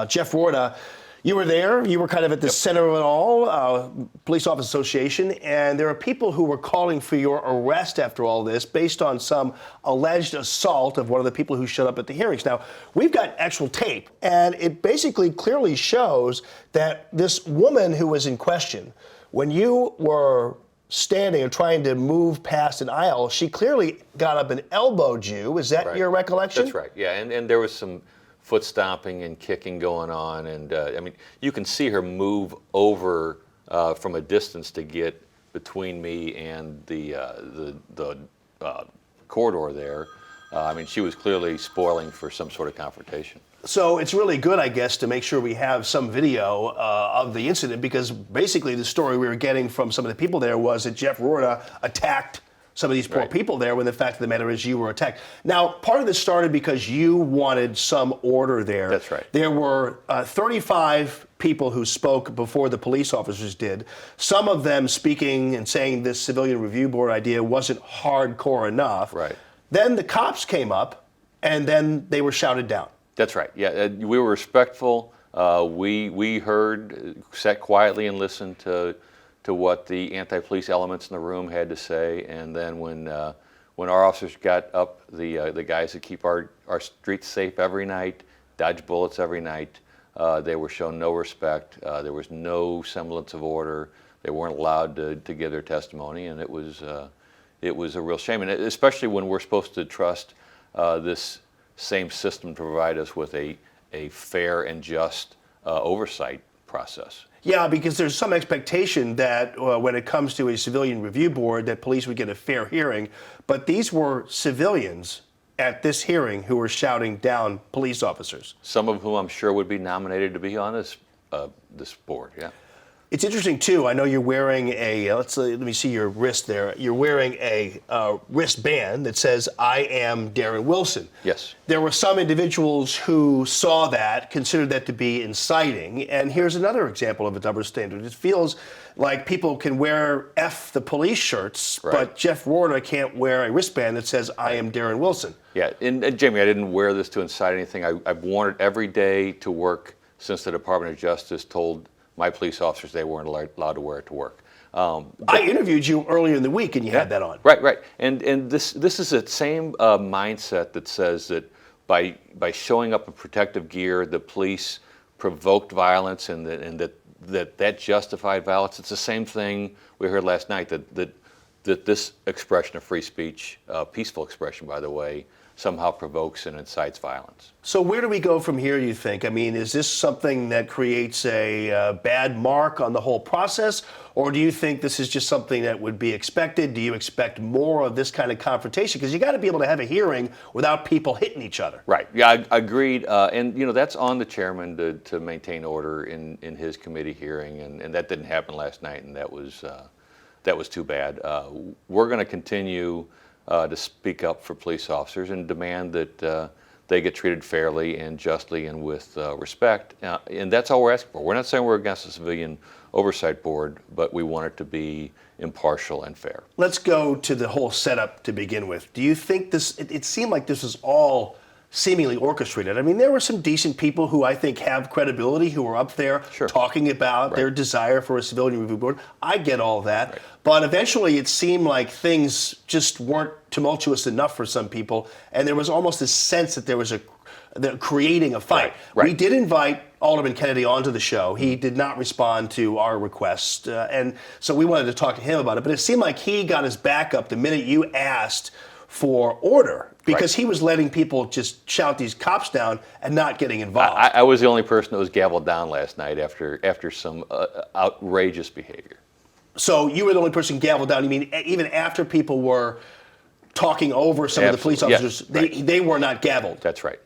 Jeff Roorda, you were there. You were kind of at the center of it all, Police Office Association, and there are people who were calling for your arrest after all this based on some alleged assault of one of the people who showed up at the hearings. Now, we've got actual tape, and it basically clearly shows that this woman who was in question, when you were standing and trying to move past an aisle, she clearly got up and elbowed you. Is that your recollection? That's right, yeah, and there was some foot stomping and kicking going on, and I mean, you can see her move over from a distance to get between me and the corridor there. I mean, she was clearly spoiling for some sort of confrontation. So it's really good, I guess, to make sure we have some video of the incident, because basically the story we were getting from some of the people there was that Jeff Roorda attacked some of these poor people there, when the fact of the matter is you were attacked. Now, part of this started because you wanted some order there. That's right. There were 35 people who spoke before the police officers did, some of them speaking and saying this civilian review board idea wasn't hardcore enough. Right. Then the cops came up, and then they were shouted down. That's right, yeah, we were respectful. We heard, sat quietly and listened to what the anti-police elements in the room had to say, and then when our officers got up, the guys that keep our streets safe every night, dodge bullets every night, they were shown no respect. There was no semblance of order. They weren't allowed to give their testimony, and it was a real shame, and especially when we're supposed to trust this same system to provide us with a fair and just oversight process. Yeah, because there's some expectation that when it comes to a civilian review board, that police would get a fair hearing. But these were civilians at this hearing who were shouting down police officers. Some of whom I'm sure would be nominated to be on this board, yeah. It's interesting, too. I know you're wearing a, let me see your wrist there. You're wearing a wristband that says, "I am Darren Wilson." Yes. There were some individuals who saw that, considered that to be inciting. And here's another example of a double standard. It feels like people can wear F the police shirts, but Jeff Roorda can't wear a wristband that says, "I am Darren Wilson." Yeah, and Jamie, I didn't wear this to incite anything. I've worn it every day to work since the Department of Justice told my police officers they weren't allowed to wear it to work. I interviewed you earlier in the week, and you had that on. Right. And this is the same mindset that says that by showing up in protective gear, the police provoked violence, and that justified violence. It's the same thing we heard last night, that this expression of free speech, peaceful expression, by the way, somehow provokes and incites violence. So where do we go from here, you think? I mean, is this something that creates a bad mark on the whole process, or do you think this is just something that would be expected? Do you expect more of this kind of confrontation? Because you got to be able to have a hearing without people hitting each other. Right, yeah, I agreed. And that's on the chairman to maintain order in his committee hearing, and that didn't happen last night, and that was too bad. We're going to continue to speak up for police officers and demand that they get treated fairly and justly and with respect. And that's all we're asking for. We're not saying we're against the Civilian Oversight Board, but we want it to be impartial and fair. Let's go to the whole setup to begin with. Do you think this, it seemed like this was all seemingly orchestrated. I mean, there were some decent people who I think have credibility who were up there talking about their desire for a civilian review board. I get all that. But eventually it seemed like things just weren't tumultuous enough for some people, and there was almost a sense that there was creating a fight. We did invite Alderman Kennedy onto the show. He did not respond to our request, and so we wanted to talk to him about it. But it seemed like he got his back up the minute you asked for order, because he was letting people just shout these cops down and not getting involved. I was the only person that was gavelled down last night after some outrageous behavior. So you were the only person gavelled down. You mean even after people were talking over some of the police officers, they were not gavelled? That's right.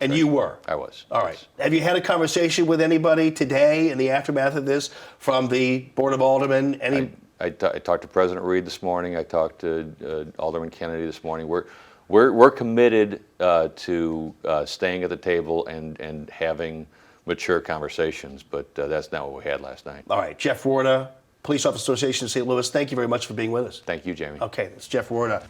And you were? I was. All right. Have you had a conversation with anybody today in the aftermath of this from the Board of Aldermen? I talked to President Reed this morning. I talked to Alderman Kennedy this morning. We're committed to staying at the table and having mature conversations, but that's not what we had last night. All right, Jeff Roorda, Police Office Association of St. Louis, thank you very much for being with us. Thank you, Jamie. Okay, that's Jeff Roorda.